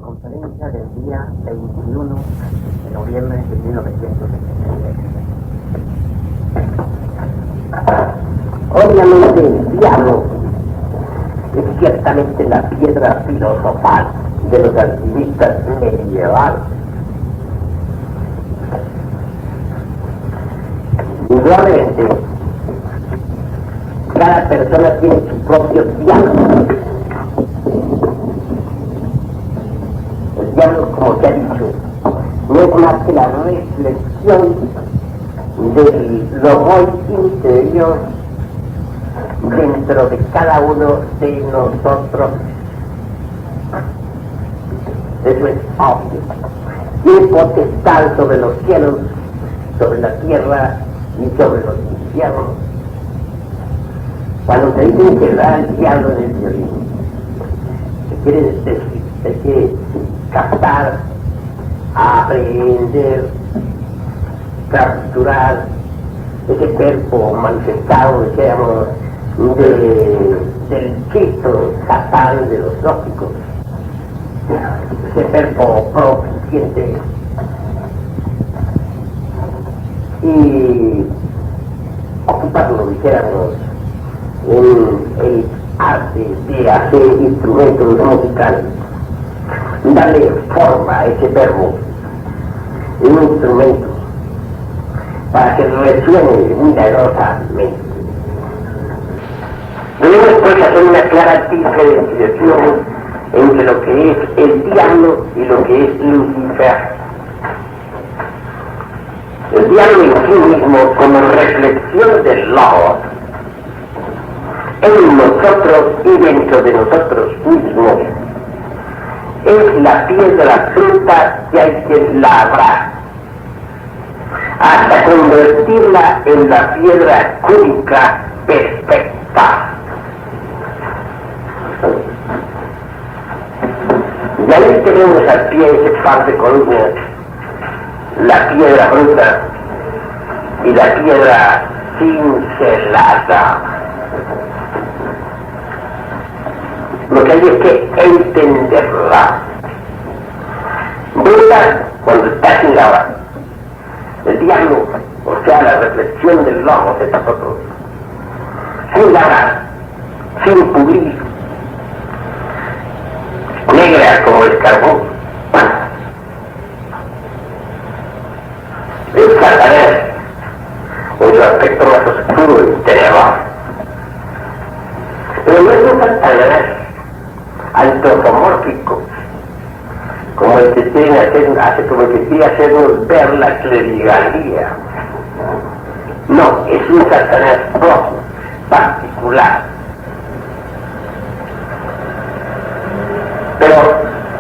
conferencia del día 21 de noviembre de 1979. Obviamente el diablo es ciertamente la piedra filosofal de los alquimistas medievales. Igualmente, cada persona tiene su propio diablo. El diablo, como se ha dicho, no es más que la reflexión del logo interior dentro de cada uno de nosotros. Eso es obvio. Tiene potestad sobre los cielos, sobre la tierra y sobre los infiernos. Cuando se dice que da el diablo en el violín, se quiere decir que captar, aprehender, capturar ese cuerpo manifestado, digamos, del Cristo Satán de los gnósticos, ese cuerpo propiciente y ocuparlo, dijéramos, en el arte de hacer instrumentos musicales, darle forma a ese verbo en un instrumento para que resuene milagrosamente. Debemos pues hacer una clara diferenciación entre lo que es el diablo y lo que es Lucifer. El diablo en sí mismo, como reflexión del Logos, en nosotros y dentro de nosotros mismos, es la piedra bruta que hay que labrar hasta convertirla en la piedra cúbica perfecta. Y ahí tenemos al pie ese par de columnas, la piedra bruta y la piedra cincelada. Lo que hay es que entenderla. Bruta cuando está sin lavar. El diablo, o sea, la reflexión del logos de nosotros, sin lavar, sin pulir, negra como el carbón. El Satanás, en su aspecto más oscuro y tenebroso. Pero no es un Satanás antropomórfico, como el que quieren hacer, como el que quiere hacernos ver la clerigalía. No, es un Satanás propio, particular. Pero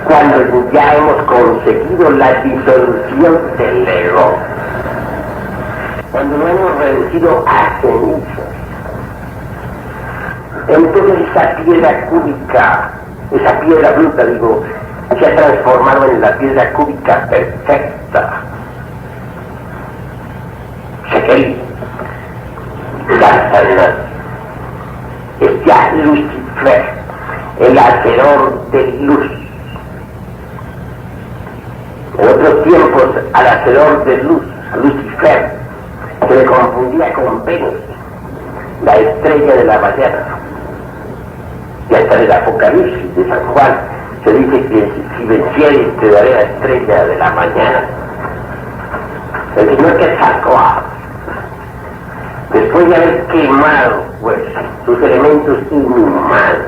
cuando ya hemos conseguido la disolución del ego, cuando lo hemos reducido a cenizas, entonces esa piedra cúbica, esa piedra bruta, digo, se ha transformado en la piedra cúbica perfecta. Shekel, Satanás, es ya Lucifer, el hacedor de luz. En otros tiempos, al hacedor de luz, a Lucifer, se le confundía con Venus, la estrella de la mañana. Y hasta en el Apocalipsis de San Juan se dice que si vencieres te daré la estrella de la mañana. El Señor que sacó después de haber quemado pues sus elementos inhumanos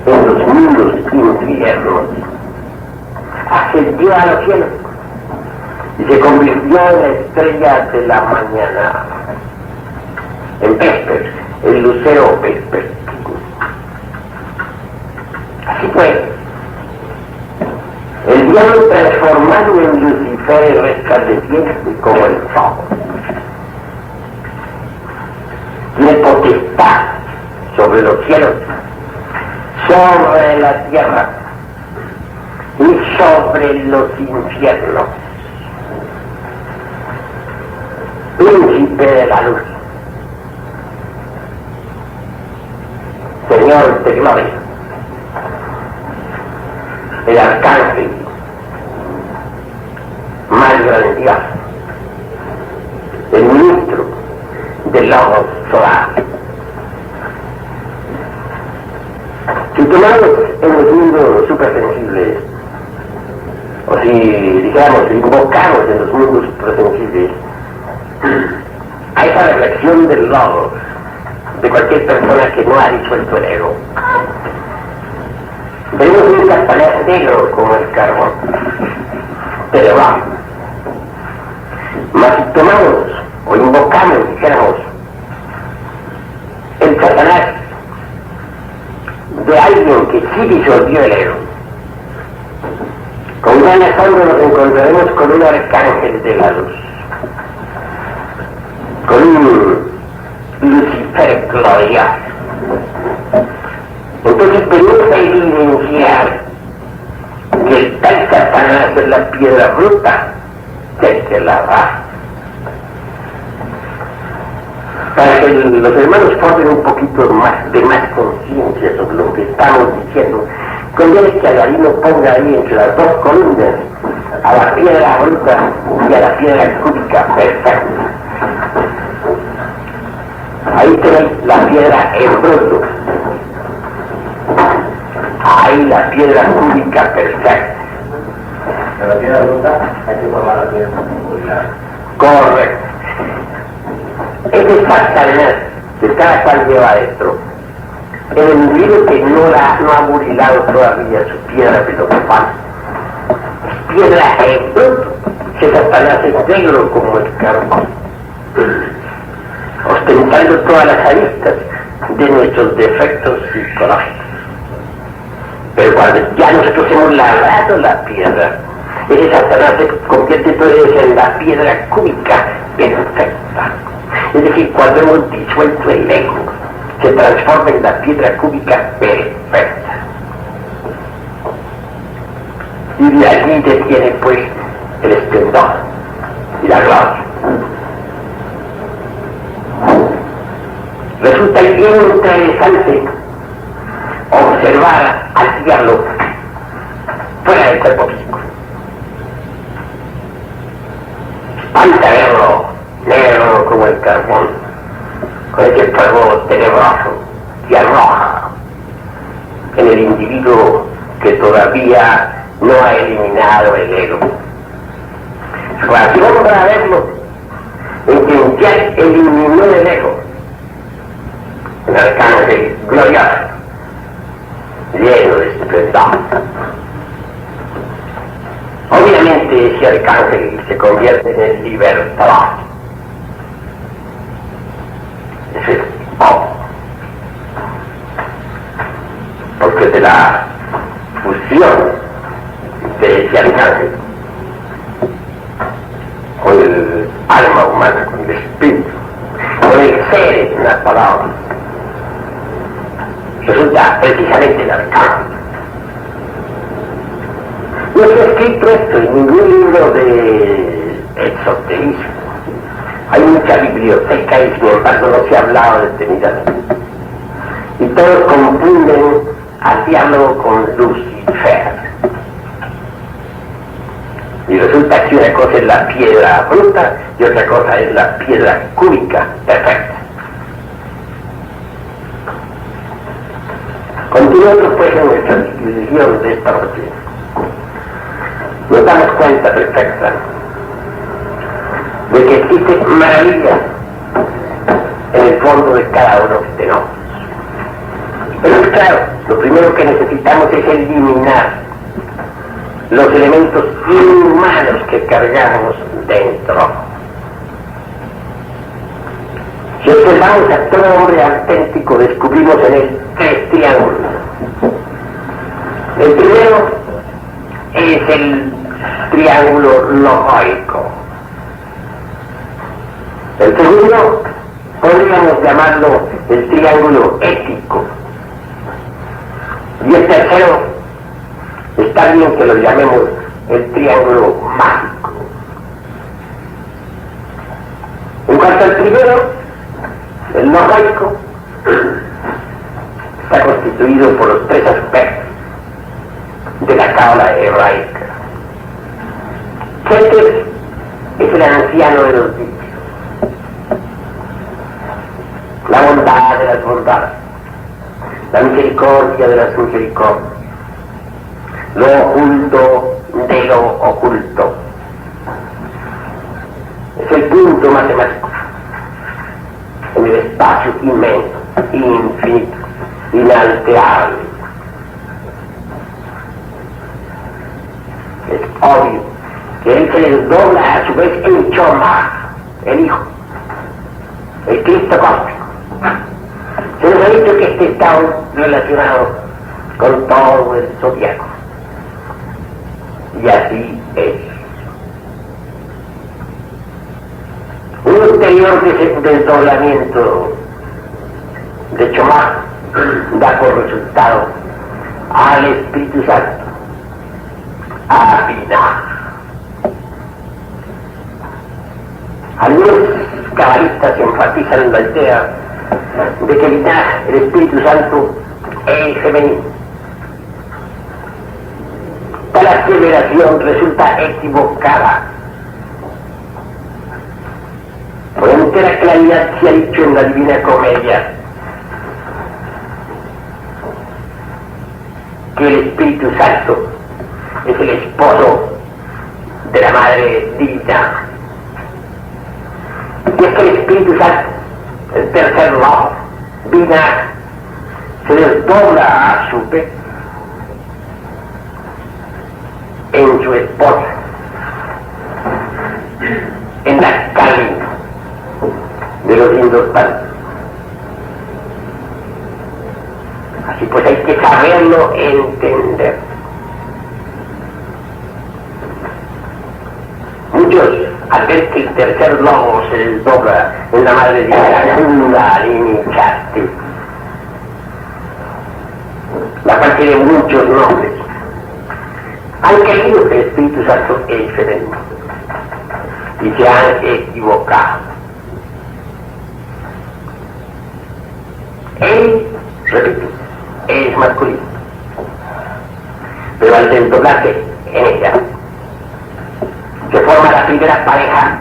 en los mundos infiernos, ascendió a los cielos y se convirtió en la estrella de la mañana, en Vesper, el lucero vespertino. Así fue. El diablo transformado en Lucifer y resplandeciente como el sol. Tiene potestad sobre los cielos, sobre la tierra y sobre los infiernos. Príncipe de la luz. Señor de gloria. el arcángel más grandioso, el ministro del Logos solar. Si tomamos en los mundos supersensibles, o si dijéramos, invocamos en los mundos supersensibles a esa reflexión del Logos de cualquier persona que no ha disuelto el ego, veremos un Satanás negro como el carbón, pero vamos. Mas si tomamos o invocamos, dijéramos, el Satanás de alguien que sí disolvió el ego, con gran asombro nos encontraremos con un arcángel de la luz, con un Lucifer glorioso. Entonces venimos a evidenciar que el tal Satanás es la piedra bruta del que la va. Para que los hermanos formen un poquito más de más conciencia sobre lo que estamos diciendo, conviene que Aladino ponga ahí entre las dos columnas a la piedra bruta y a la piedra cúbica perfecta. Ahí tenéis la piedra en bruto, ahí la piedra cúbica perfecta. De la piedra bruta hay que formar la piedra cúbica. Correcto. Ese Satanás que cada cual lleva adentro, el individuo que no ha burilado todavía su piedra filosofal, es piedra en bruto. Ese Satanás es negro como el carbón, ostentando todas las aristas de nuestros defectos psicológicos. Pero cuando ya nosotros hemos labrado la piedra, ese Satanás se convierte entonces en la piedra cúbica perfecta. Es decir, cuando hemos disuelto el ego, se transforma en la piedra cúbica perfecta. Y de allí detiene pues el esplendor y la gloria. Resulta bien interesante observar al diablo fuera del cuerpo físico. Espanta verlo negro como el carbón, con ese fuego tenebroso que arroja en el individuo que todavía no ha eliminado el ego. Su razón para verlo en quien ya eliminó el ego, el arcángel glorioso, lleno de esplendor. Obviamente ese arcángel se convierte en el libertador. Eso es obvio. Porque de la fusión de ese arcángel con el alma humana, con el espíritu, con el ser en las palabras, resulta precisamente el arcángel. No se ha escrito esto en ningún libro de esoterismo. Hay mucha biblioteca y sin embargo no se ha hablado detenidamente. Y todos confunden al diablo con Lucifer. Y resulta que una cosa es la piedra bruta y otra cosa es la piedra cúbica perfecta. Continuando pues en nuestra discusión de esta noche, nos damos cuenta perfecta de que existe maravilla en el fondo de cada uno de nosotros. Pero claro, lo primero que necesitamos es eliminar los elementos inhumanos que cargamos dentro. Si observamos a todo hombre auténtico, descubrimos en él tres triángulos. El primero es el triángulo lógico. El segundo podríamos llamarlo el triángulo ético. Y el tercero, está bien que lo llamemos el triángulo mágico. En cuanto al primero, el lógico, está constituido por los tres aspectos de la cábala hebraica. Keter es el anciano de los dichos, la bondad de las bondades, la misericordia de las misericordias, lo oculto de lo oculto. Es el punto matemático en el espacio inmenso, infinito, inalterable. Es obvio que él se les dobla a su vez el Choma, el Hijo, el Cristo cósmico. Se nos ha dicho que este está relacionado con todo el zodiaco. Y así es. Un ulterior desdoblamiento de Chomá da por resultado al Espíritu Santo, a Binah. Algunos cabalistas enfatizan en la idea de que Binah, el Espíritu Santo, es femenino. Tal aseveración resulta equivocada. Por entera claridad se ha dicho en la Divina Comedia que el Espíritu Santo es el esposo de la Madre Divina. Y es que el Espíritu Santo, el tercer lado, Binah, se desdobla a su vez en su esposa, en la carne de los lindos padres. Así pues hay que saberlo entender. Muchos, al ver que el tercer logo se desdobla en la Madre Divina, Kundalini Shakti, la cual tiene muchos nombres, han creído que el Espíritu Santo es femenino y se han equivocado. Él, repito, es masculino, pero al desdoblarse en ella se forma la primera pareja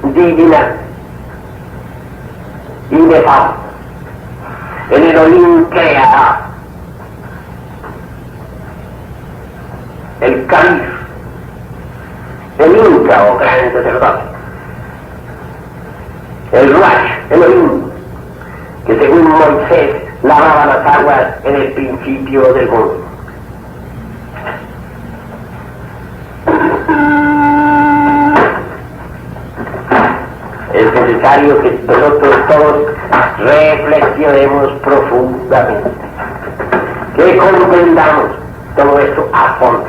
divina, inefable, el Elohim creador, el Calif, el Inca o gran sacerdote, el Ruach, Elohim, que según Moisés lavaba las aguas en el principio del mundo. Es necesario que nosotros todos reflexionemos profundamente, que comprendamos todo esto a fondo.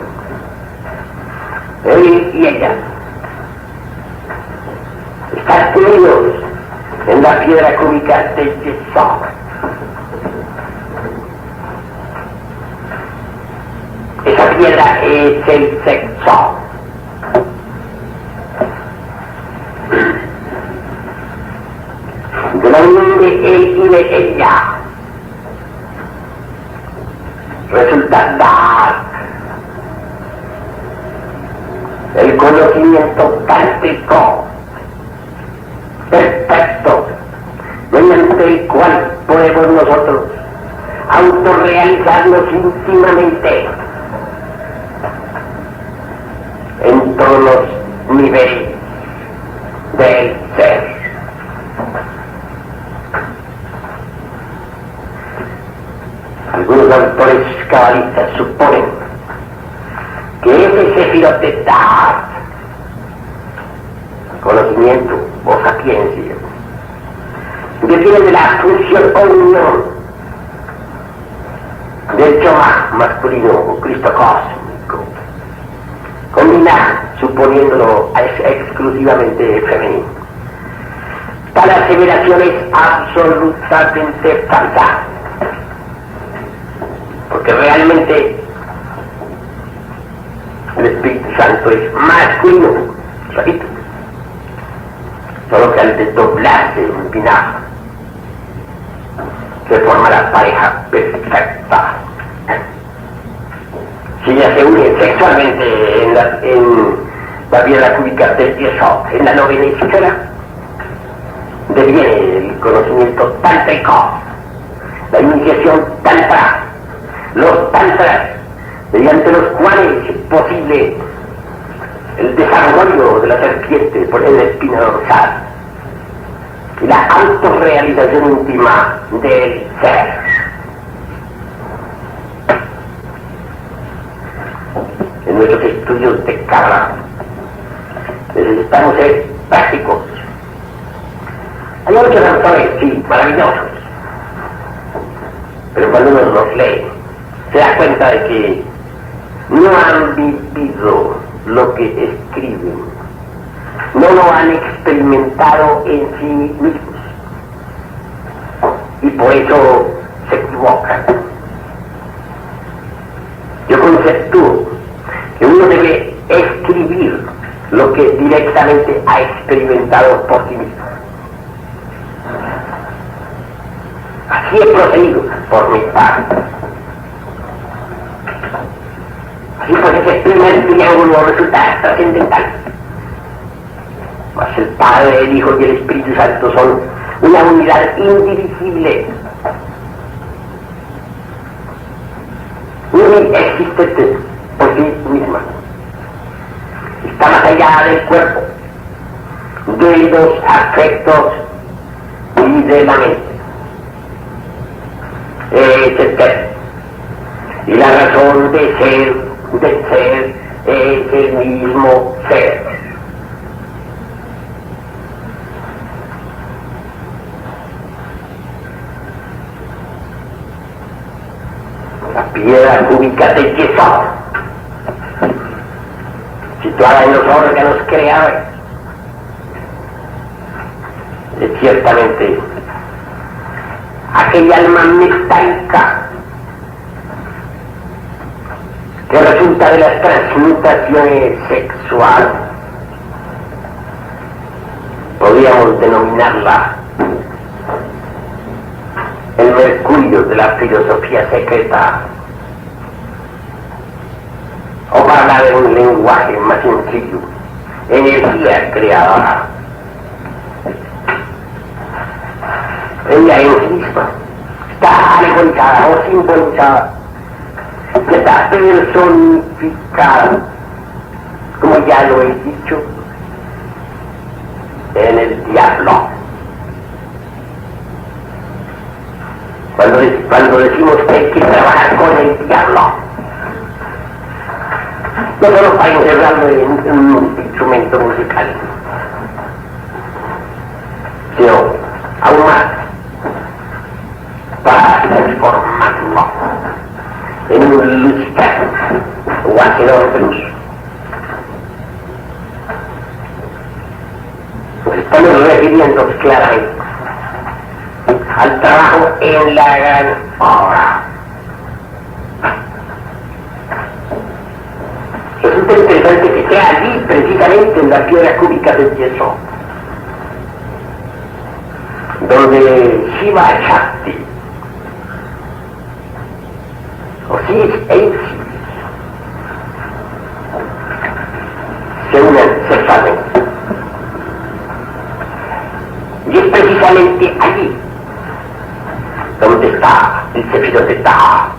Él y ella están unidos en la piedra cúbica de Yesod. Esa piedra es el sexo. De la unión de él y de ella resulta dar el conocimiento práctico perfecto, mediante el cual podemos nosotros autorrealizarnos íntimamente en todos los niveles del ser. Algunos autores cabalistas suponen que ese Sefirot de Da'at, conocimiento o sapiencia, depende de la fusión o unión del Chomá masculino o Cristo cósmico, combinado, suponiéndolo exclusivamente femenino. Tal aseveración es absolutamente falsa, porque realmente el Espíritu Santo es masculino, repito, solo que al desdoblarse en Binah se forma la pareja perfecta. si ya se unen sexualmente en la piedra cúbica del Yesod, en la novena esfera, deviene el conocimiento tántrico, la iniciación tantra, los tantras, mediante los cuales es posible el desarrollo de la serpiente por el espina dorsal y la autorrealización íntima del ser. En nuestros estudios de Kabbalah necesitamos ser prácticos. Hay muchos autores, sí, maravillosos, pero cuando uno los lee se da cuenta de que no han vivido lo que escriben, no lo han experimentado en sí mismos y por eso se equivocan. Yo conceptúo que uno debe escribir lo que directamente ha experimentado por sí mismo. Así he procedido por mi parte. Así pues ese primer triángulo resulta trascendental. Mas el Padre, el Hijo y el Espíritu Santo son una unidad indivisible, existente por sí misma. Está más allá del cuerpo, de los afectos y de la mente. Es eterno. Y la razón de ser, es el mismo ser. La piedra cúbica de Yesod, situada en los órganos creadores, es ciertamente aquella alma metálica que resulta de las transmutaciones sexuales. Podríamos denominarla el mercurio de la filosofía secreta, o para hablar de un lenguaje más sencillo, energía creadora. Ella en sí misma está alegorizada o simbolizada, está personificada, como ya lo he dicho, en el diablo. Cuando decimos que hay que trabajar con el diablo, no solo para encerrarlo en un instrumento musical, sino aún más para transformarlo en un Lucifer o hacedor de luz. Nos estamos refiriendo claramente al trabajo en la gran obra. Resulta interesante que sea allí, precisamente en la piedra cúbica del Yesod, donde Shiva Shakti, Osiris e Isis, se unen sexualmente. Y es precisamente allí donde está el Sefirot de Taha,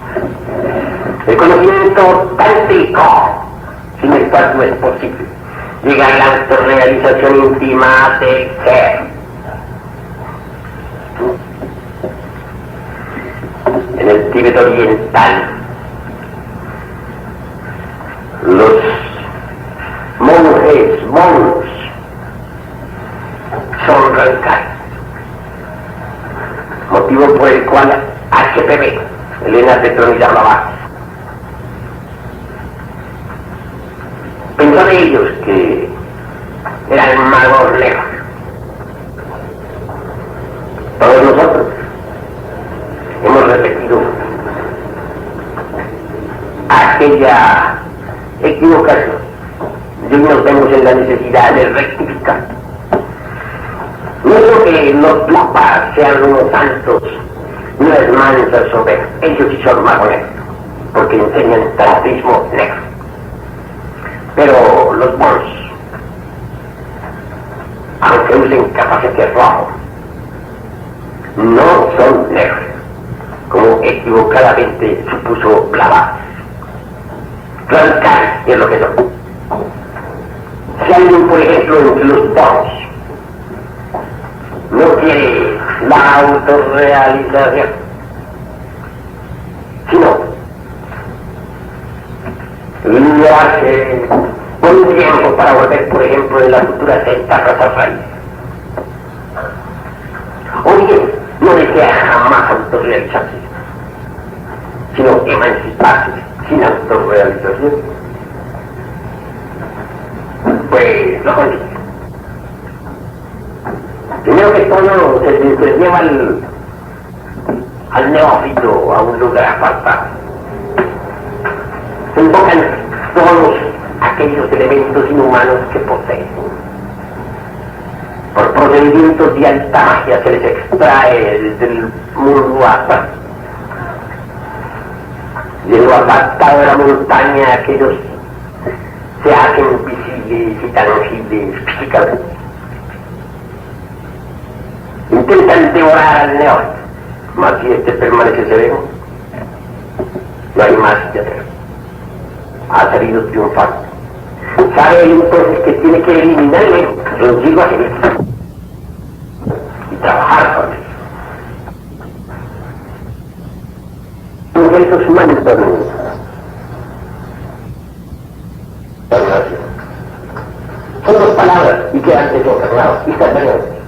el conocimiento tántrico, sin el cual no es posible llegar a la autorrealización íntima del ser. En el Tíbet oriental, los monjes, son radicales, motivo por el cual HPV, Elena Petronila Blavatsky, pensó de ellos que eran magos negros. Todos nosotros hemos repetido aquella equivocación y nos vemos en la necesidad de rectificar. No es lo que los papas sean unos santos, no es mansas soberbios, ellos sí son magos negros. porque enseñan tantrismo negro. Pero los monos, aunque usen capacete rojo, no son negros, como equivocadamente supuso Blavatsky. Radicales es lo que son. Si alguien, por ejemplo, entre los monos no quiere la autorrealización, sino lo hace por un tiempo para volver, por ejemplo, en la futura secta razas raíces. O bien, no desea jamás autorrealizarse, sino emanciparse sin autorrealización, pues lo consigue. Primero que todo se lleva al neófito a un lugar apartado. Se invocan todos aquellos elementos inhumanos que poseen. Por procedimientos de alta magia se les extrae desde el mundo hasta de lo apartado de la montaña, aquellos se hacen visibles y tangibles físicamente. Intentan devorar al neófito, mas si este permanece sereno, no hay más que hacer. Ha salido triunfante. Sabe entonces que tiene que eliminarle los higos y trabajar con él. Esos humanos son dos palabras y quedan desencarnados y sacerdotes.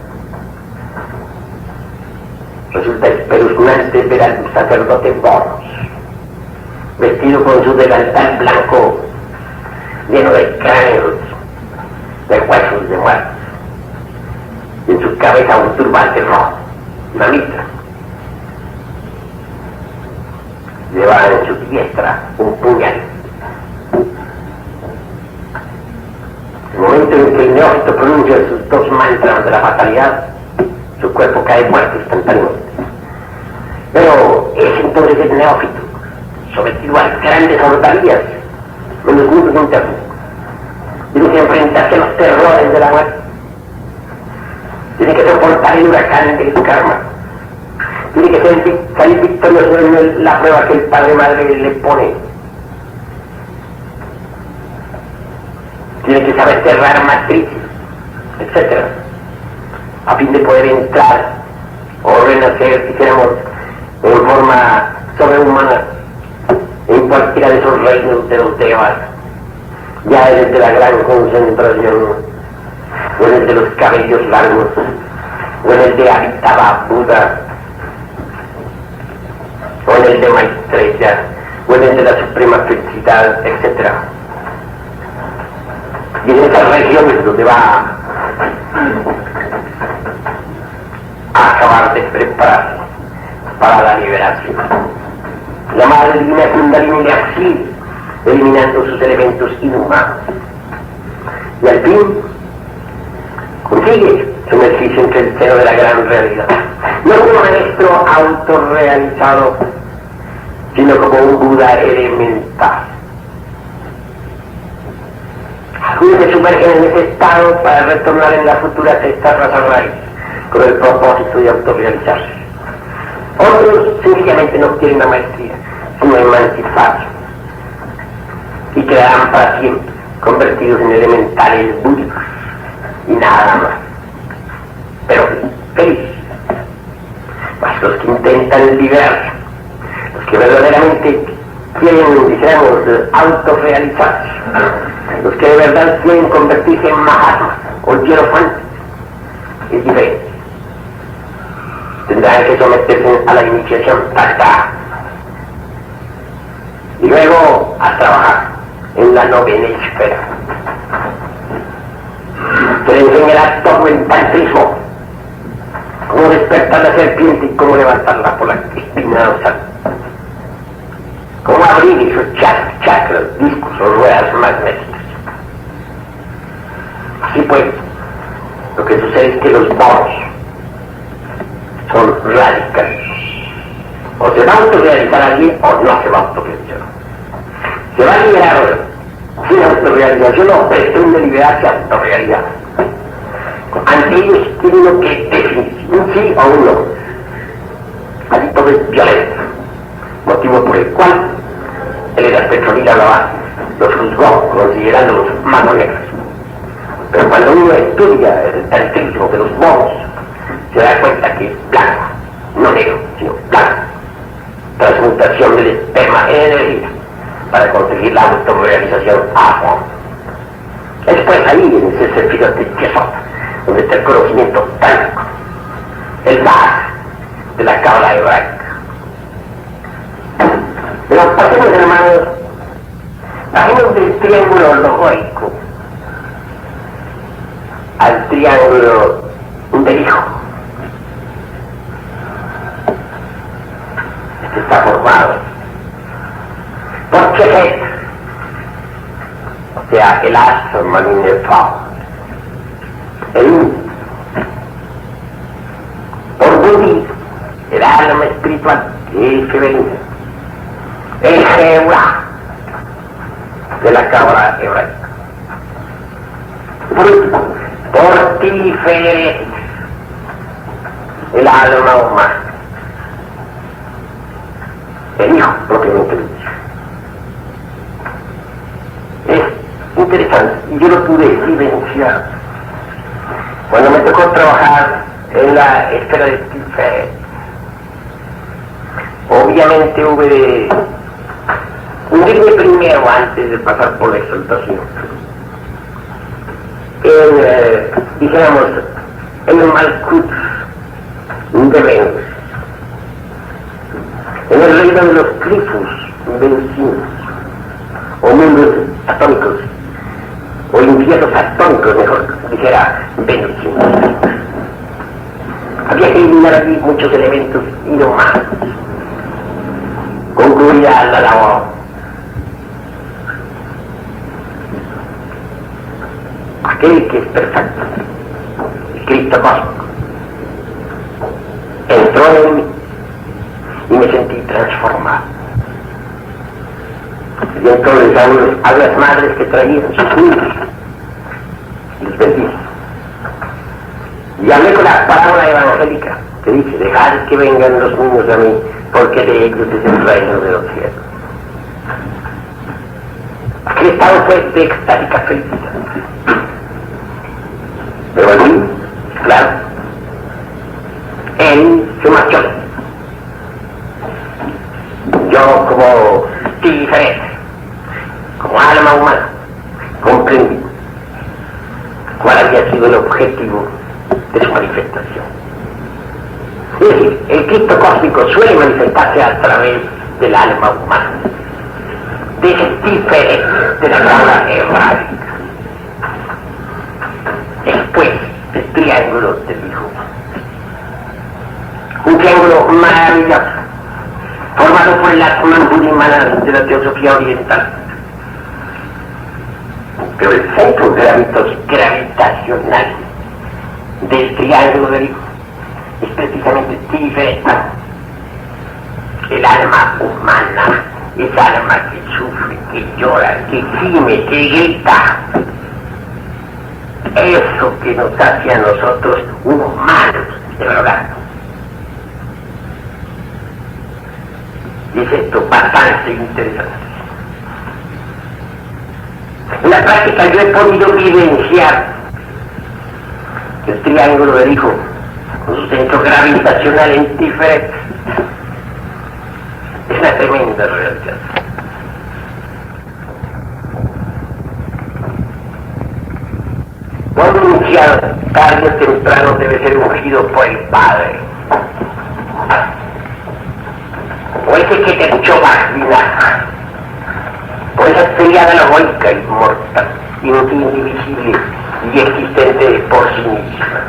Resulta espeluznante ver al sacerdote Boros, vestido con su delantal blanco, lleno de cráneos, de huesos de muertos, y en su cabeza un turbante rojo, una mitra. Lleva en su diestra un puñal. En el momento en que el neófito pronuncia sus dos mantras de la fatalidad, su cuerpo cae muerto instantáneamente. Pero es entonces el neófito, sometido a grandes ordalías en los mundos internos. Tiene que enfrentarse a los terrores de la muerte. Tiene que soportar el huracán del karma. Tiene que salir victorioso en la prueba que el Padre Madre le pone. Tiene que saber cerrar matrices, etc., a fin de poder entrar o renacer, si queremos, en forma sobrehumana en cualquiera de esos reinos de los devas, ya desde la gran concentración, o en el de los cabellos largos, o en el de Amitabha Buda, o en el de Maitreya, o en el de la suprema felicidad, etc. Y en esas regiones donde va a acabar de prepararse para la liberación. La madre divina Kundalini le auxilia, eliminando sus elementos inhumanos. Y al fin, consigue sumergirse entre el seno de la gran realidad. No como un maestro autorrealizado, sino como un Buda elemental. Algunos se sumergen en ese estado para retornar en la futura sexta raza raíz, con el propósito de autorrealizarse. Otros sencillamente no quieren la maestría, sino emanciparse, y quedarán para siempre convertidos en elementales búdicos y nada más. Pero felices. Mas los que intentan liberarse, los que verdaderamente quieren, dijéramos, autorrealizarse, los que de verdad quieren convertirse en Mahatma o hierofantes, es diferente. Tendrán que someterse a la iniciación tacta y luego a trabajar en la novena esfera. Se les enseñará todo el tantrismo, cómo despertar la serpiente y cómo levantarla por la espina dorsal, cómo abrir esos chakras, discos o ruedas magnéticas. Así pues, lo que sucede es que los monos son radicales. O se va a autorrealizar alguien o no se va a autorrealizar. liberados sin autorrealización no pretende liberarse autorrealidad. Ante ellos tiene uno que definir un sí o un no. Allí todo es violencia, motivo por el cual el Edad Petronila los juzgó considerándolos manos negras. Pero cuando uno estudia el tantrismo de los monos, se da cuenta que es blanco, no negro, sino blanco. Transmutación del esperma en energía para conseguir la autorrealización a fondo. Es pues ahí, en ese sentido de Yesod, donde está el conocimiento tántrico, el base de la cábala hebraica. Pero pasemos, hermanos, pasemos del triángulo logórico al triángulo del hijo. Este está formado por Chefet, o sea, el asma minefao, el uno, por Budi, el alma espiritual, el femenino, el Jehová de la cábala hebraica. Por Tiferet, el alma humana, el hijo propiamente dicho. Es interesante, y yo lo pude vivenciar cuando me tocó trabajar en la esfera de Tiferet. Obviamente hube de hundirme primero antes de pasar por la exaltación. Dijéramos, en el Malkut de Venus, en el reino de los clifos venusinos, o mundos atómicos, o infiernos atómicos, mejor dijera, venusinos. Había que eliminar allí muchos elementos inhumanos. Concluida la labor. Aquel que es perfecto, el Cristo cósmico, entró en mí y me sentí transformado. Y entonces a las madres que traían sus niños y los bendice. Y hablé con la parábola evangélica que dice: dejad que vengan los niños a mí, porque de ellos es el reino de los cielos. Aquel estado fue de extática felicidad. Pero allí, claro, él se marchó. Yo, como diferente, como alma humana, comprendí cuál había sido el objetivo de su manifestación. Es decir, el Cristo cósmico suele manifestarse a través del alma humana, de ese diferente de la cábala hebraica. Después el triángulo del hijo, un triángulo maravilloso formado por el Atman Buddhimana de la teosofía oriental, pero el centro gravitacional del triángulo del hijo es precisamente Tiferet, el alma humana, esa alma que sufre, que llora, que gime, que grita. Eso que nos hace a nosotros humanos, de verdad. Y es esto bastante interesante. En la práctica yo he podido vivenciar el triángulo del hijo con su centro gravitacional en Tiferet. Es una tremenda realidad. Cuando iniciado, tarde o temprano debe ser ungido por el Padre. O ese que te echó vagina, por esa triada logórica inmortal, indivisible y existente por sí misma.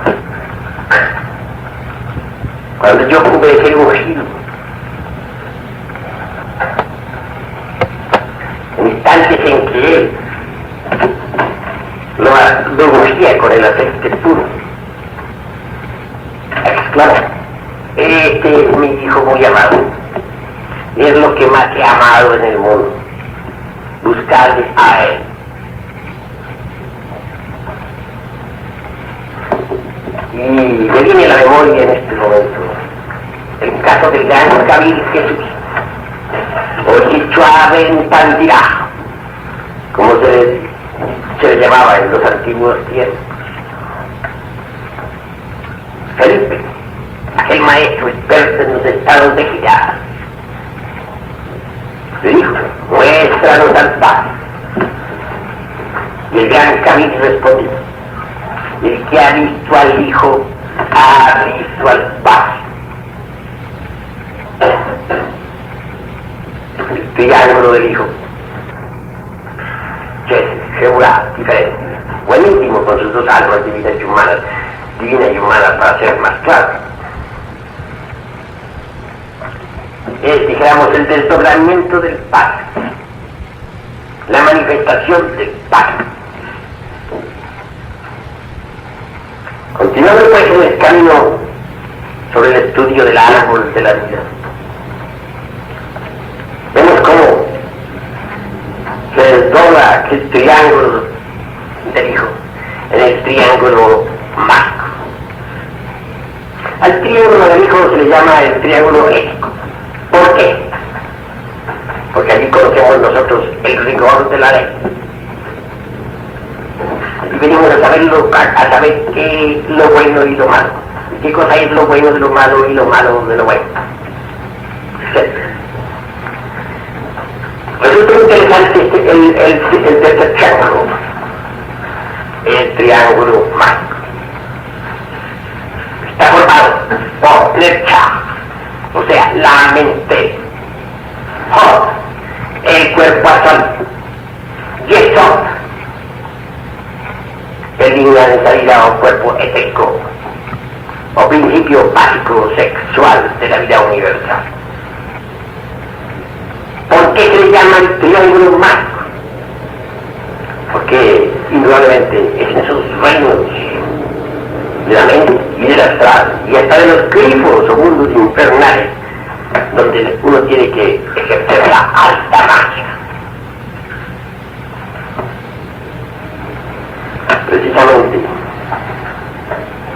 Cuando yo pude ser ungido, en instantes en que él lo ungía con el aceite puro, exclamó: este es mi hijo muy amado, y es lo que más he amado en el mundo. Busca alcalde a él. Y me viene a la memoria en este momento el caso del gran Gabriel Jesús, o Chichua Bentandirá, como se le llamaba en los antiguos tiempos. Felipe, aquel maestro experto en los estados de girada, le dijo: muéstranos al Padre. Y el gran Camilo respondió: el que ha visto al Hijo ha visto al Padre. El triángulo del Hijo, Jehová, diferente, buenísimo con sus dos almas divinas y humanas para ser más claro. Es, dijéramos, el desdoblamiento del Padre, la manifestación del Padre. Continuando pues en el camino sobre el estudio del árbol de la vida, vemos cómo se desdobla aquel triángulo del Hijo en el triángulo mágico. Al triángulo del Hijo se le llama el triángulo ético. ¿Por qué? Porque allí conocemos nosotros el rigor de la ley. Y venimos a saber qué es lo bueno y lo malo, y qué cosa es lo bueno de lo malo y lo malo de lo bueno. Resulta interesante el tercer triángulo, el triángulo mágico. Está formado por Lercha, o sea, la mente, Hot, el cuerpo astral, Yesod, el línea de salida o cuerpo etérico, o principio básico sexual de la vida universal. ¿Por qué se le llama el triángulo mágico? Porque indudablemente es en esos reinos de la mente y del astral y hasta de los grifos o mundos infernales donde uno tiene que ejercer la alta magia. Precisamente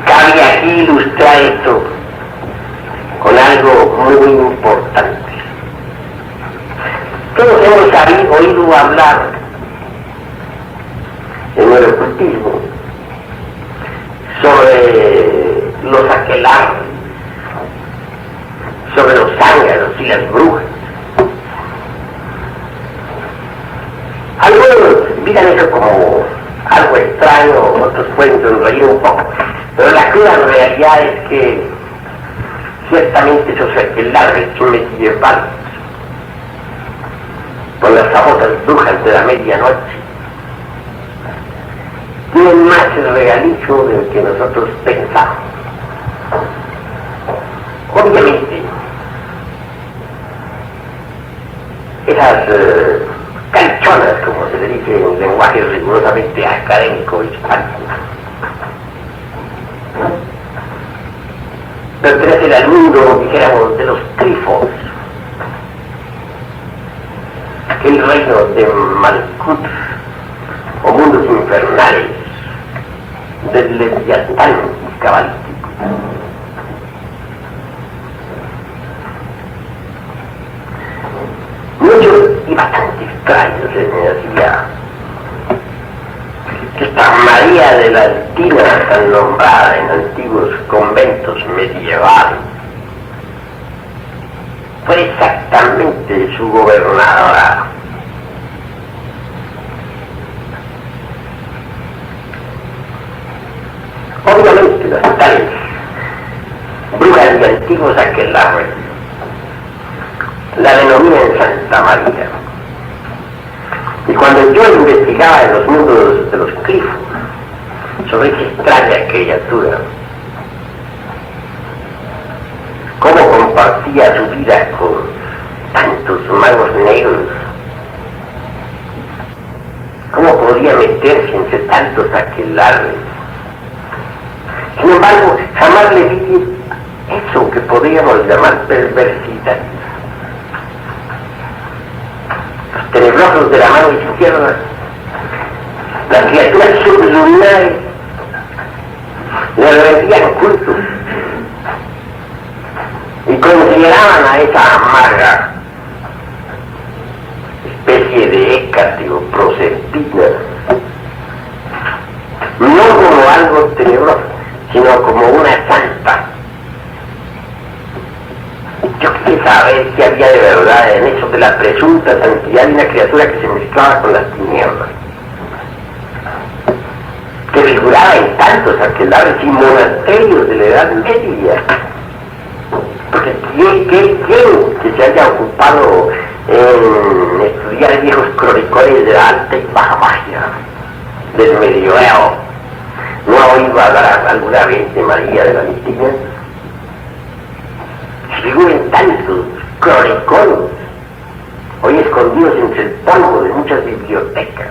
cabe aquí ilustrar esto con algo muy importante. Todos hemos oído hablar en el ocultismo sobre los aquelarres, sobre los zánganos y las brujas. Algunos miran eso como algo extraño, otros pueden sonreír un poco, pero la cruda realidad es que ciertamente esos aquelarres son medievales, con las famosas brujas de la medianoche, tienen más el regalizo del que nosotros pensamos. Obviamente, esas canchonas, como se le dice en un lenguaje rigurosamente académico hispánico, pertenecen al mundo, dijéramos, de los trifos, aquel reino de Malkut, o mundos infernales, del Leviatán cabalístico. Mucho y bastante extraño se me hacía que esta María de la Altina, tan nombrada en antiguos conventos medievales, fue exactamente su gobernadora. Obviamente las tales brujas de antiguos aquelarres la denominan Santa María. Y cuando yo investigaba en los mundos de los grifos sobre esa extraña criatura, cómo compartía su vida con tantos magos negros, cómo podía meterse entre tantos aquelarres. Sin embargo, jamás le vi eso que podríamos llamar perversidad. Los rostros de la mano izquierda, las criaturas sublunares le rendían culto y consideraban a esa amarga especie de Hécate o Proserpina no como algo tenebroso, sino como una santa. Yo quería saber si había de verdad en eso de la presunta santidad de una criatura que se mezclaba con las tinieblas, que figuraba en tantos aquelarres y monasterios de la Edad Media. Porque ¿quién que se haya ocupado en estudiar viejos cronicones de la alta y baja magia del medioevo no ha oído hablar alguna vez de María de la Mistina? Se figuran tantos cronicones hoy escondidos entre el polvo de muchas bibliotecas.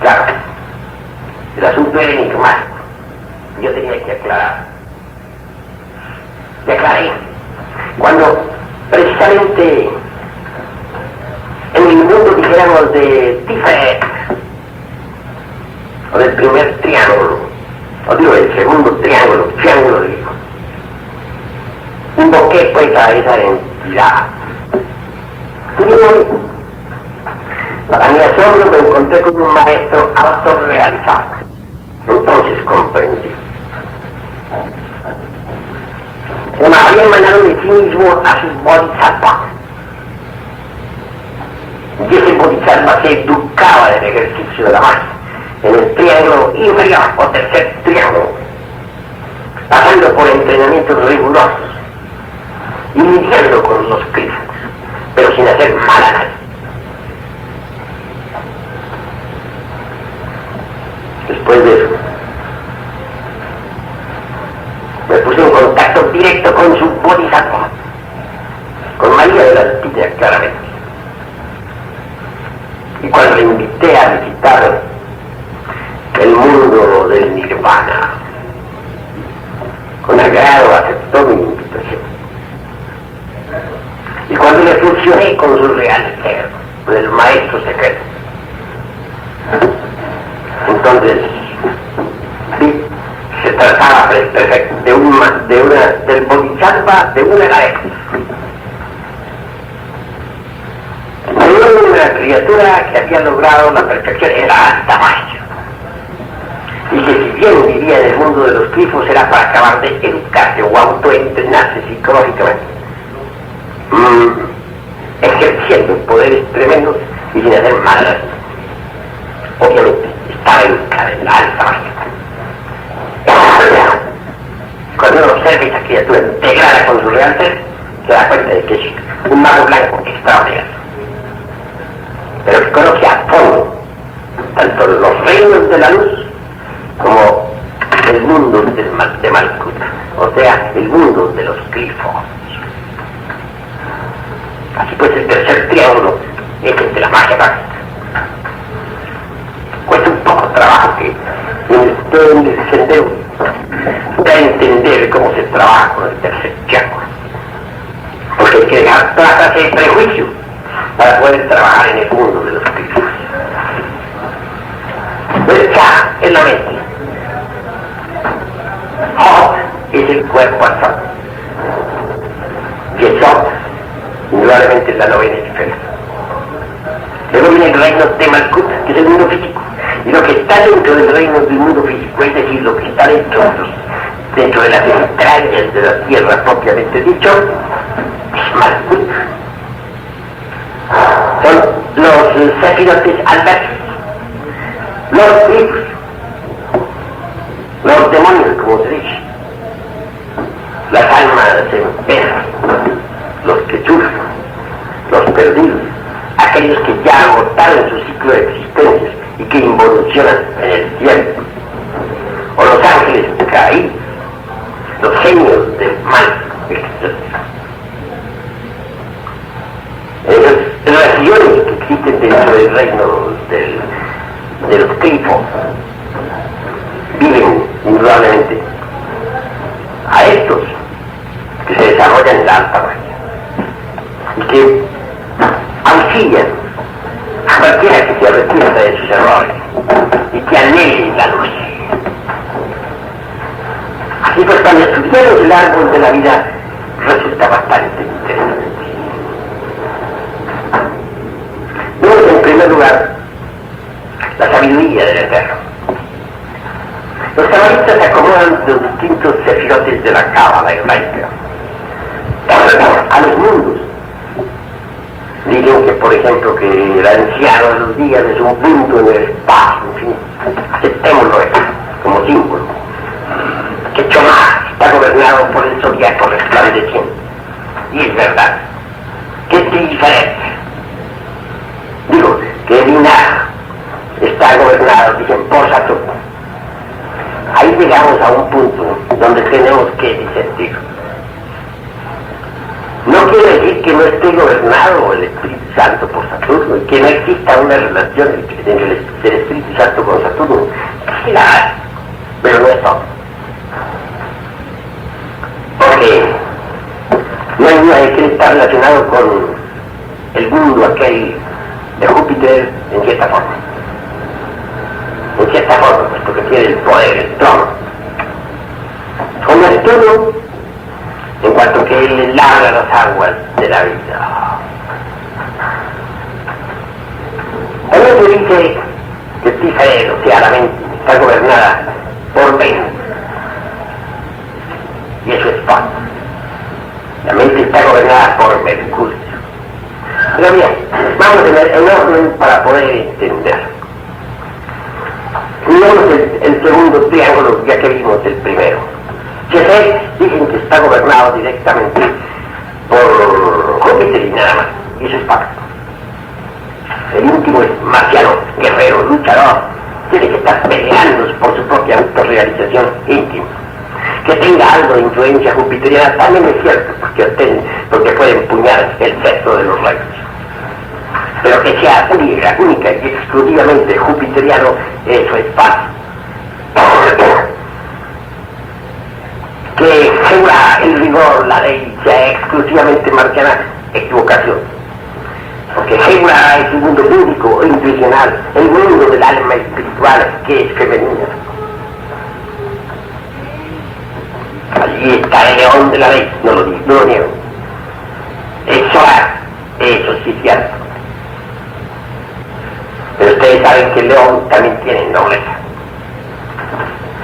Claro, el asunto era enigmático. Yo tenía que aclarar. Y aclaré cuando precisamente en el mundo, dijéramos, de Tiferet, o del primer triángulo, o digo del segundo triángulo griego, invoqué pues a esa entidad. Y para mi asombro me encontré con un maestro autorrealizado. Entonces comprendí. Me había emanado de sí mismo a su bodhisattva. Y ese bodhisattva se educaba del ejercicio de la magia en el triángulo inferior o tercer triángulo, pasando por entrenamientos rigurosos y lidiando con los críticos, pero sin hacer mal a nadie. Después de eso, me puse en contacto directo con su bodhisattva, con María de la Mistina, claramente. Y cuando le invité a visitar el mundo del nirvana, con agrado aceptó mi invitación. Y cuando le fusioné con su real ser, con el maestro secreto, entonces sí, se trataba del bodhisattva de una galaxia, de una criatura que había logrado la perfección en la alta magia, y que si bien vivía en el mundo de los glifos era para acabar de educarse o autoentrenarse psicológicamente, ejerciendo poderes tremendos y sin hacer mal. Obviamente estaba educada en la alta magia. Cuando uno observa esa criatura integrada con su real ser, se da cuenta de que es un mago blanco extraordinario, pero que conoce a fondo tanto los reinos de la luz como el mundo de Malkuth, o sea, el mundo de los glifos. Así pues, el tercer triángulo es el de la magia básica. Cuesta un poco trabajo que en el sendero da a entender cómo se trabaja con el tercer triángulo, porque hay que dejar plazas de prejuicio para poder trabajar en el mundo de los glifos. El Ka es la mente, Hot es el cuerpo astral, Yesod indudablemente es la novena esfera. Luego viene el reino de Malkuth, que es el mundo físico, y lo que está dentro del reino del mundo físico, es decir, lo que está dentro de las entrañas de la tierra propiamente dicho, es Malkuth. Son los sacerdotes albertos, los glifos, los demonios, como se dice, las almas enfermas, los que sufren, los perdidos, aquellos que ya agotaron su ciclo de existencia y que involucionan en el tiempo, o los ángeles caídos, los genios del mal, etc. Las regiones que existen dentro del reino de los glifos viven indudablemente a estos que se desarrollan en la alta magia. que auxilian a cualquiera que se arrepienta de sus errores y que anhele la luz. Así pues, cuando estudiamos el árbol de la vida, resulta bastante interesante. Vemos en primer lugar la sabiduría del Eterno. Los cabalistas se acomodan los distintos sefirotes de la cábala hebraica a los mundos. Dicen que, por ejemplo, que el anciano de los días es un punto en el espacio, en fin, aceptémoslo como símbolo. Que Chomá está gobernado por el zodiaco resplandeciente. Y es verdad. Que es diferente. Digo, que Diná está gobernado, dicen, por Saturno. Ahí llegamos a un punto donde tenemos que disentir. No quiere decir que no esté gobernado el Espíritu Santo por Saturno y que no exista una relación entre el Espíritu Santo con Saturno. Sí la hay, pero no es todo. Porque no hay duda de que está relacionado con el mundo aquel de Júpiter en cierta forma. En cierta forma, puesto que tiene el poder, el trono. Con Neptuno, en cuanto que él labra las aguas de la vida. También se dice que Tíferet, o sea, la mente, está gobernada por Venus. Y eso es falso. La mente está gobernada por Mercurio. Pero bien, vamos en orden para poder entender. Miremos el segundo triángulo, ya que vimos el primero. Chefet dicen que está gobernado directamente por Júpiter y nada más, y eso es pacto. El último es marciano, guerrero, luchador, tiene que estar peleando por su propia autorrealización íntima. Que tenga algo de influencia jupiteriana también es cierto, porque puede empuñar el cetro de los reyes. Pero que sea única y exclusivamente jupiteriano, eso es fácil. Que segura el rigor, la ley sea exclusivamente marciana, equivocación. Porque segura es un mundo lúdico e intuicional, el mundo del alma espiritual que es femenina. Allí está el león de la ley, no lo niego. Es solar, eso sí es cierto. Pero ustedes saben que el león también tiene nobleza.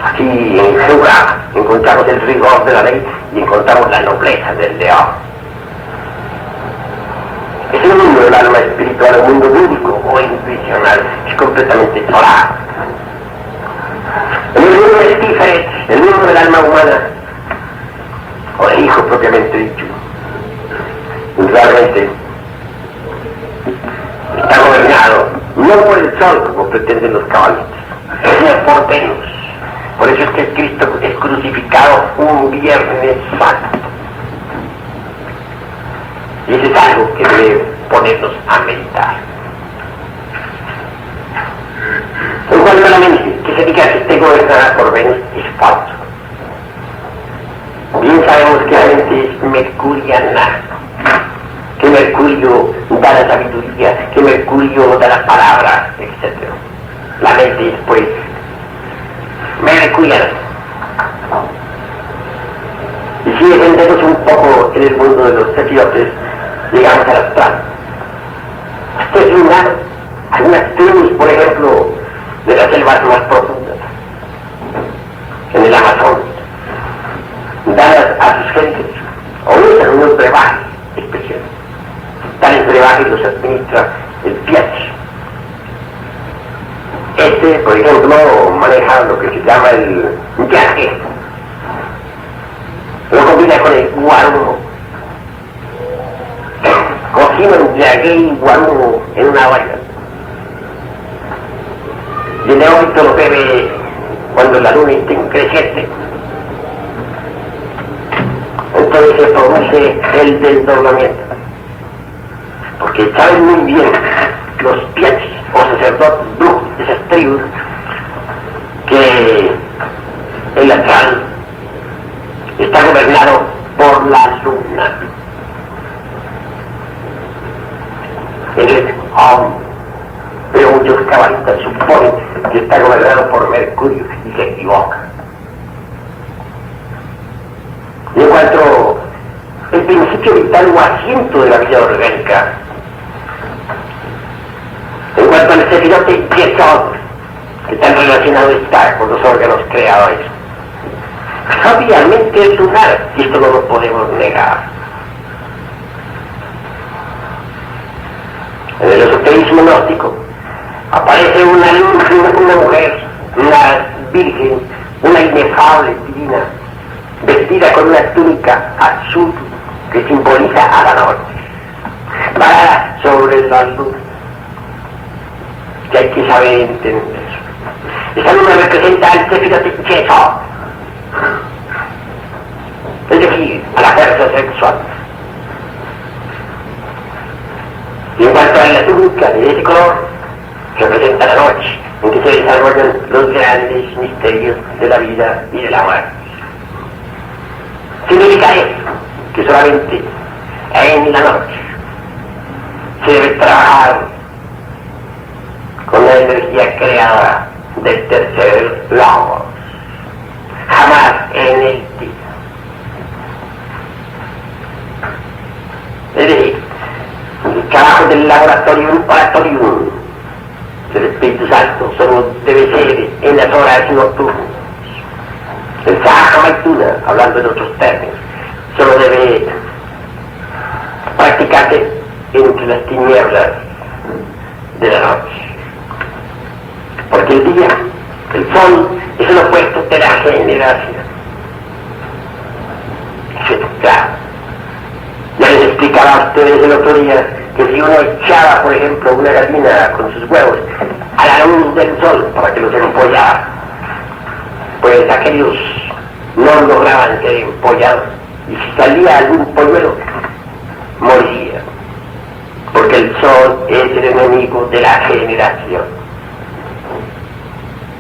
Aquí en Jehová encontramos el rigor de la ley y encontramos la nobleza del león. Es el mundo del alma espiritual, el mundo lúdico o intuicional, es completamente solar. El mundo es diferente, el mundo del alma humana, o el hijo propiamente dicho, realmente está gobernado no por el sol como pretenden los cabalistas, sino por Venus. Por eso es que Cristo es crucificado un viernes santo. Y eso es algo que debe ponernos a meditar. En cuanto a la mente, que se diga que esté gobernada por Venus es falso. Bien sabemos que la mente es mercuriana, que Mercurio da la sabiduría, que Mercurio da la palabra, etc. La mente es pues mercuriana. Y si defendemos un poco en el mundo de los sefirotes, llegamos al astral. Esto es algunas tribus, por ejemplo, de las selvas más profundas, en el Amazonas, dadas a sus gentes, o usan unos brebajes especiales. Tales brebajes los administra el Piachi. Este, por ejemplo, maneja lo que se llama el yaque. Lo combina con el guarumo. Cocina el yaque y guarumo en una olla. Y el neófito lo bebe cuando la luna está creciente. Entonces se produce el desdoblamiento. Porque saben muy bien los piachis o sacerdotes brujos de esas tribus que el astral está gobernado por la luna. Él es hombre, pero muchos cabalistas suponen que está gobernado por Mercurio y se equivocan. Y en cuanto el principio vital o asiento de la vida orgánica, en cuanto al Sefirot Yesod, que tan relacionado está con los órganos creadores, obviamente es lunar, y esto no lo podemos negar. En el esoterismo gnóstico aparece una luz, una mujer, una virgen, una inefable divina, vestida con una túnica azul que simboliza a la noche, parada sobre la luz, que hay que saber entender. Esta luna representa al Sefirot Yesod, es decir, a la fuerza sexual. Y en cuanto a la túnica de ese color, representa la noche en que se desarrollan los grandes misterios de la vida y de la muerte. Significa eso, que solamente en la noche se debe trabajar con la energía creada del tercer logos, jamás en el día. Es decir, el trabajo del laboratorium oratorium del Espíritu Santo solo debe ser en las horas nocturnas. El Sahamaituna, hablando en otros términos, solo debe practicarse entre las tinieblas de la noche. Porque el día, el sol, es el opuesto de la generación. Eso es claro. Ya les explicaba a ustedes el otro día que si uno echaba, por ejemplo, una gallina con sus huevos a la luz del sol para que los empollara, pues aquellos no lograban ser empollados, y si salía algún polluelo, moría, porque el sol es el enemigo de la generación.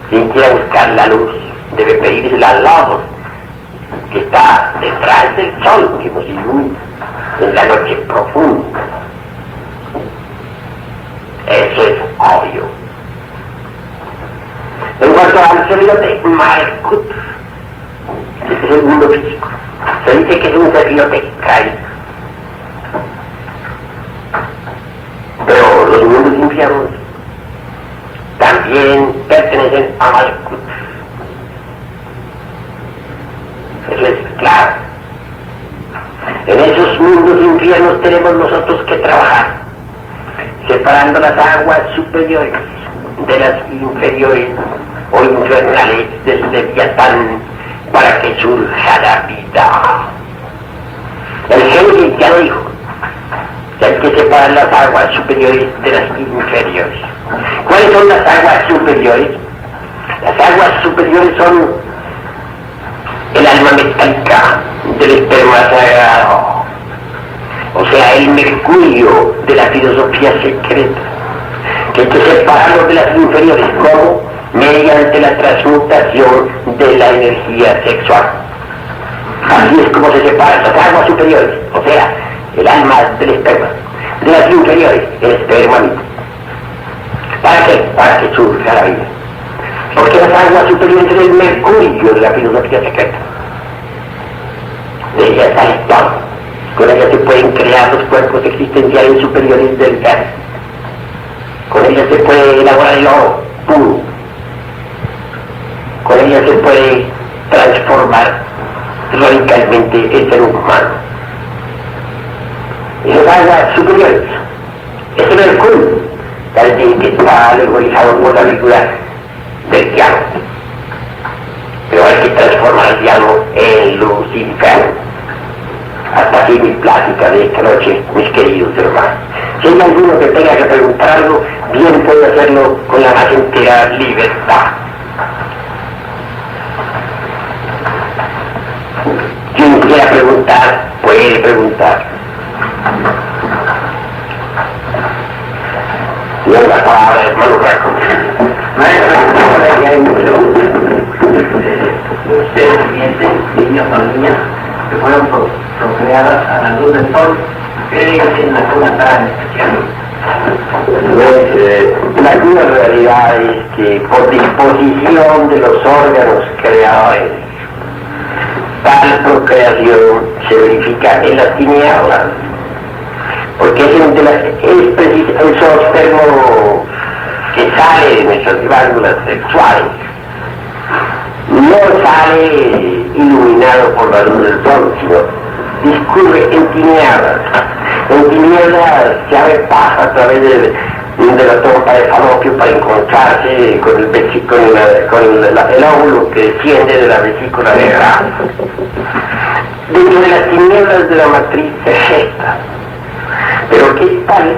Quien quiera buscar la luz debe pedirse al lado que está detrás del sol, que nos ilumina en la noche profunda. Eso es obvio. En cuanto al Sefirot de Malkut, este es el mundo físico, se dice que es un Sefirot caído. Pero los mundos infiernos también pertenecen a Malkut. Eso es claro. En esos mundos infiernos tenemos nosotros que trabajar, separando las aguas superiores de las inferiores o infernales del Leviatán para que surja la vida. El Génesis ya lo dijo, que hay que separar las aguas superiores de las inferiores. ¿Cuáles son las aguas superiores? Las aguas superiores son el alma metálica del esperma sagrado, o sea, el mercurio de la filosofía secreta, que hay que separarlo de las inferiores, como mediante la transmutación de la energía sexual. Así es como se separan las aguas superiores, o sea, el alma del esperma, de las inferiores, el esperma mismo. ¿Para qué? Para que surja la vida. Porque las aguas superiores son el mercurio de la filosofía secreta. De ellas sale todo. Con ellas se pueden crear los cuerpos existenciales superiores del gas. Con ellas se puede elaborar el oro puro. Con ellas se puede transformar radicalmente el ser humano. Y las aguas superiores, ese mercurio, tal vez que está alegorizado por la figura del diablo. Pero hay que transformar el diablo en Lucifer. Hasta aquí mi plática de esta noche, mis queridos hermanos. Si hay alguno que tenga que preguntar algo, bien puede hacerlo con la más entera libertad. Quien quiera preguntar, puede preguntar. Y la palabra, hermano Raco. Ustedes siguientes, niños o niñas, que fueron procreadas a la luz del sol, creen en la cuna tan especial. La cruda realidad es que por disposición de los órganos creadores, tal procreación se verifica en las tinieblas, porque es preciso el zoospermo que sale de nuestras glándulas sexuales, no sale iluminado por la luz del sol, sino discurre en tinieblas. En tinieblas se abre paso a través de la trompa de Falopio para encontrarse con el óvulo que desciende de la vesícula de Graf. Dentro de las tinieblas de la matriz se gesta. Pero qué tal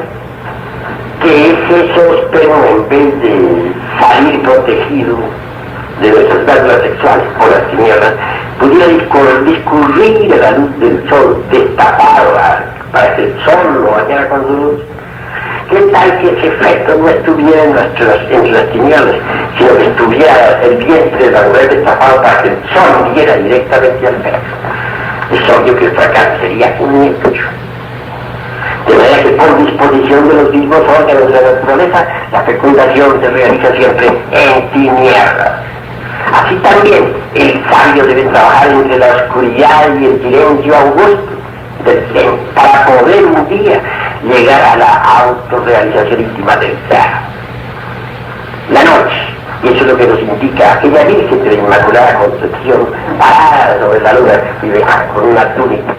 que ese zoospermo, en vez de salir protegido de nuestras glándulas sexuales por las tinieblas, pudiera discurrir a la luz del sol, destapado para que el sol lo bañara con su luz. ¿Qué tal que ese efecto no estuviera entre las tinieblas, sino que estuviera el vientre de la mujer destapado para que el sol diera directamente al feto? Es obvio que el fracaso sería un hecho. De manera que por disposición de los mismos órganos de la naturaleza, la fecundación se realiza siempre en tinieblas. Así también el sabio debe trabajar entre la oscuridad y el silencio augusto del ser para poder un día llegar a la autorrealización íntima del ser. La noche, y eso es lo que nos indica aquella Virgen de la Inmaculada Concepción, parada sobre la luna con una túnica